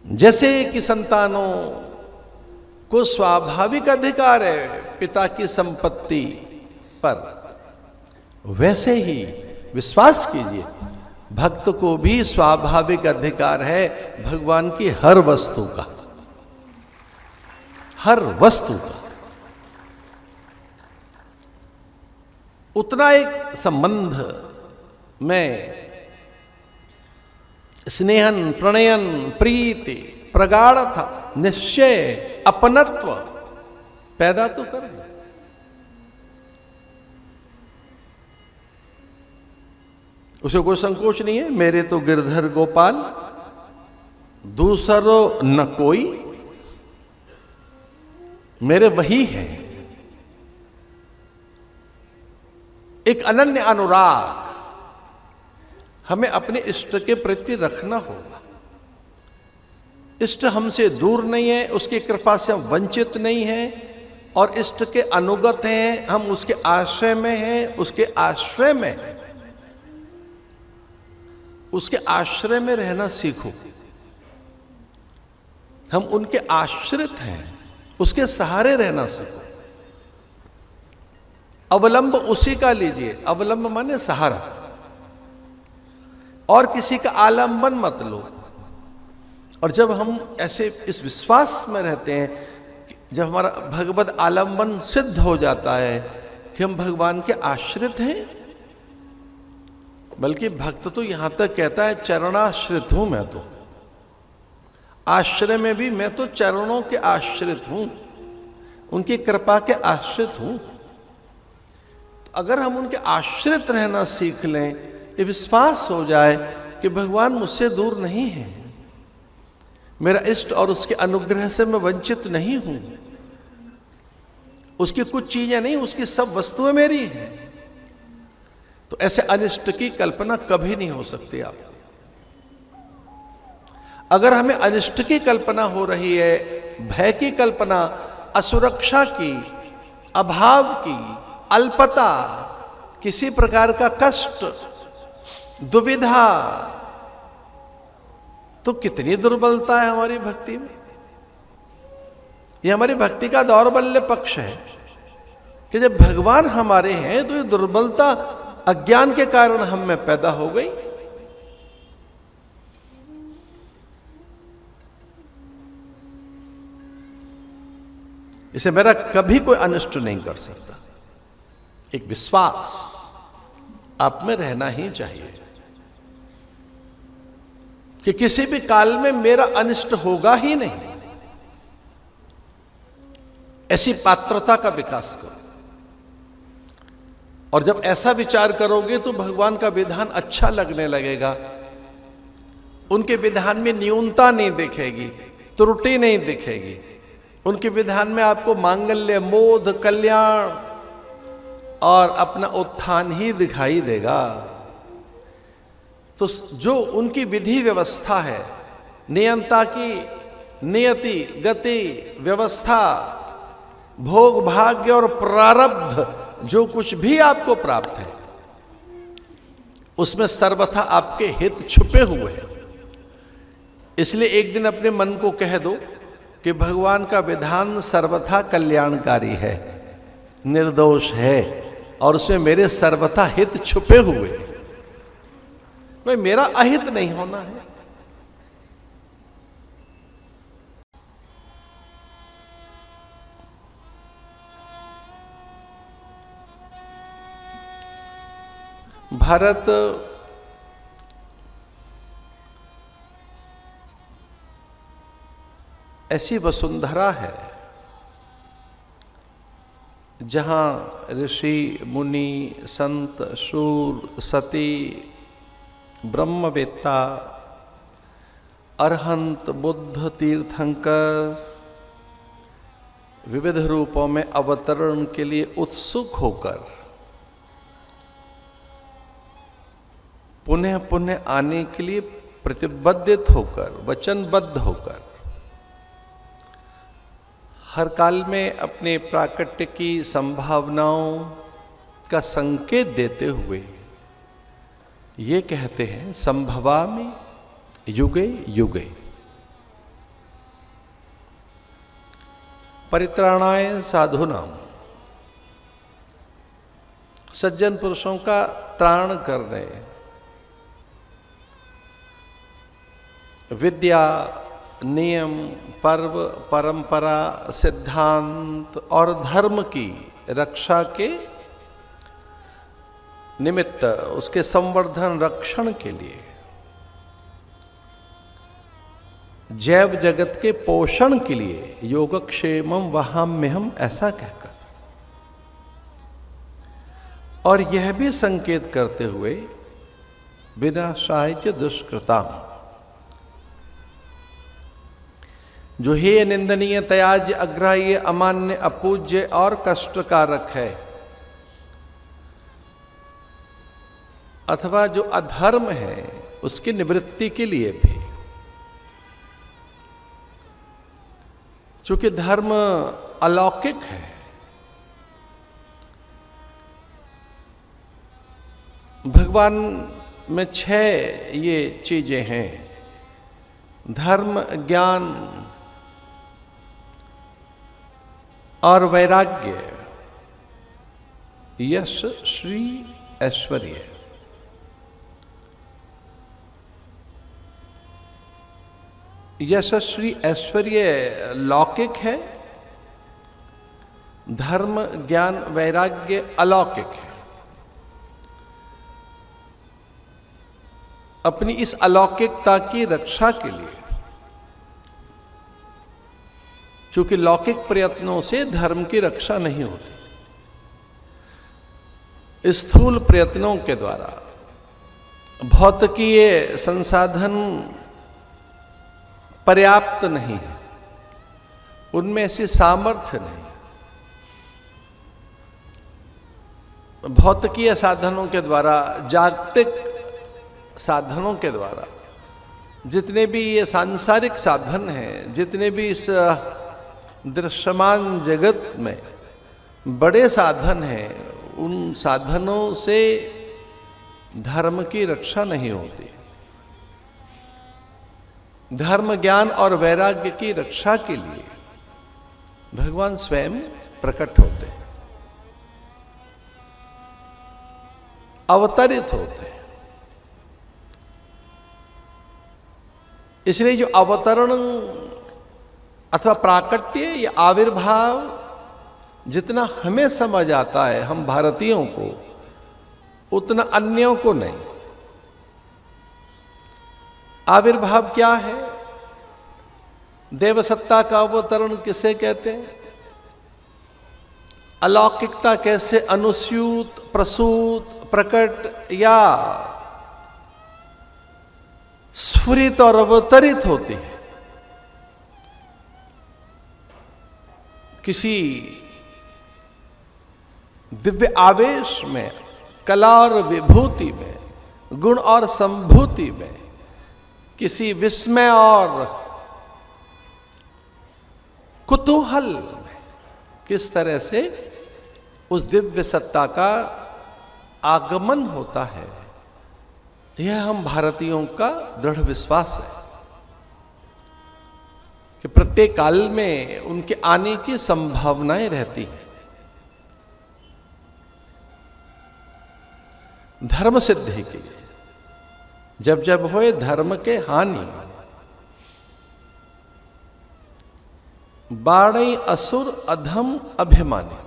जैसे कि संतानों को स्वाभाविक अधिकार है पिता की संपत्ति पर, वैसे ही विश्वास कीजिए भक्त को भी स्वाभाविक अधिकार है भगवान की हर वस्तु का, हर वस्तु का। उतना एक संबंध में स्नेहन, प्रणयन, प्रीति, प्रगाढ़ता, निश्चय, अपनत्व पैदा तो करें। उसे कोई संकोच नहीं है, मेरे तो गिरधर गोपाल दूसरो न कोई, मेरे वही है। एक अनन्य अनुराग हमें अपने इष्ट के प्रति रखना होगा। इष्ट हमसे दूर नहीं है, उसकी कृपा से हम वंचित नहीं हैं, और इष्ट के अनुगत हैं, हम उसके आश्रय में हैं, उसके आश्रय में हैं। उसके आश्रय में रहना सीखो। हम उनके आश्रित हैं, उसके सहारे रहना सीखो। अवलंब उसी का लीजिए, अवलंब माने सहारा, और किसी का आलंबन मत लो। और जब हम ऐसे इस विश्वास में रहते हैं, जब हमारा भगवत आलंबन सिद्ध हो जाता है कि हम भगवान के आश्रित हैं, बल्कि भक्त तो यहां तक कहता है चरणाश्रित हूं मैं तो, आश्रय में भी मैं तो चरणों के आश्रित हूं, उनकी कृपा के आश्रित हूं। तो अगर हम उनके आश्रित रहना सीख लें, ये विश्वास हो जाए कि भगवान मुझसे दूर नहीं है, मेरा इष्ट और उसके अनुग्रह से मैं वंचित नहीं हूं, उसकी कुछ चीजें नहीं, उसकी सब वस्तुएं मेरी हैं, तो ऐसे अनिष्ट की कल्पना कभी नहीं हो सकती। आप अगर हमें अनिष्ट की कल्पना हो रही है, भय की कल्पना, असुरक्षा की, अभाव की, अल्पता, किसी प्रकार का कष्ट, दुविधा, तो कितनी दुर्बलता है हमारी भक्ति में। यह हमारी भक्ति का दौर्बल्य पक्ष है कि जब भगवान हमारे हैं तो ये दुर्बलता अज्ञान के कारण हम में पैदा हो गई। इसे मेरा कभी कोई अनिष्ट नहीं कर सकता। एक विश्वास आप में रहना ही चाहिए कि किसी भी काल में मेरा अनिष्ट होगा ही नहीं। ऐसी पात्रता का विकास करो, और जब ऐसा विचार करोगे तो भगवान का विधान अच्छा लगने लगेगा। उनके विधान में न्यूनता नहीं दिखेगी, त्रुटि नहीं दिखेगी। उनके विधान में आपको मांगल्य, मोद, कल्याण और अपना उत्थान ही दिखाई देगा। तो जो उनकी विधि व्यवस्था है, नियंता की नियति, गति, व्यवस्था, भोग, भाग्य और प्रारब्ध, जो कुछ भी आपको प्राप्त है उसमें सर्वथा आपके हित छुपे हुए हैं। इसलिए एक दिन अपने मन को कह दो कि भगवान का विधान सर्वथा कल्याणकारी है, निर्दोष है, और उसमें मेरे सर्वथा हित छुपे हुए हैं। भाई मेरा अहित नहीं होना है। भारत ऐसी वसुंधरा है जहां ऋषि, मुनि, संत, शूर, सती, ब्रह्मवेत्ता, अरहंत, बुद्ध, तीर्थंकर विविध रूपों में अवतरण के लिए उत्सुक होकर पुनः पुनः आने के लिए प्रतिबद्धित होकर, वचनबद्ध होकर, हर काल में अपने प्राकट्य की संभावनाओं का संकेत देते हुए ये कहते हैं, संभवामि युगे युगे, परित्राणाय साधुनां, सज्जन पुरुषों का त्राण करने, विद्या, नियम, पर्व, परंपरा, सिद्धांत और धर्म की रक्षा के निमित्त, उसके संवर्धन रक्षण के लिए, जैव जगत के पोषण के लिए योगक्षेमम वहाम्यहम्, ऐसा कहकर, और यह भी संकेत करते हुए विनाशाय च दुष्कृताम्, जो हेय, निंदनीय, त्याज्य, अग्राह्य, अमान्य, अपूज्य और कष्टकारक है, अथवा जो अधर्म है, उसकी निवृत्ति के लिए भी, चूंकि धर्म अलौकिक है, भगवान में 6 ये चीजें हैं: धर्म, ज्ञान और वैराग्य, यश, श्री, ऐश्वर्य। यश, श्री, ऐश्वर्य लौकिक है, धर्म, ज्ञान, वैराग्य अलौकिक है। अपनी इस अलौकिकता की रक्षा के लिए, चूंकि लौकिक प्रयत्नों से धर्म की रक्षा नहीं होती, स्थूल प्रयत्नों के द्वारा, भौतिकीय संसाधन पर्याप्त नहीं है, उनमें ऐसी सामर्थ्य नहीं। भौतिकीय साधनों के द्वारा, जागतिक साधनों के द्वारा, जितने भी ये सांसारिक साधन हैं, जितने भी इस दृश्यमान जगत में बड़े साधन हैं, उन साधनों से धर्म की रक्षा नहीं होती। धर्म, ज्ञान और वैराग्य की रक्षा के लिए भगवान स्वयं प्रकट होते हैं, अवतरित होते हैं। इसलिए जो अवतरण अथवा प्राकट्य या आविर्भाव जितना हमें समझ आता है हम भारतीयों को, उतना अन्यों को नहीं। आविर्भाव क्या है? देवसत्ता का अवतरण किसे कहते हैं? अलौकिकता कैसे अनुस्यूत, प्रसूत, प्रकट या स्फुरित और अवतरित होती है। किसी दिव्य आवेश में, कला और विभूति में, गुण और संभूति में, किसी विस्मय और कुतूहल में किस तरह से उस दिव्य सत्ता का आगमन होता है, यह हम भारतीयों का दृढ़ विश्वास है कि प्रत्येक काल में उनके आने की संभावनाएं रहती हैं। धर्म सिद्धि की जब जब होए धर्म के हानि, बाणई असुर अधम अभिमानी।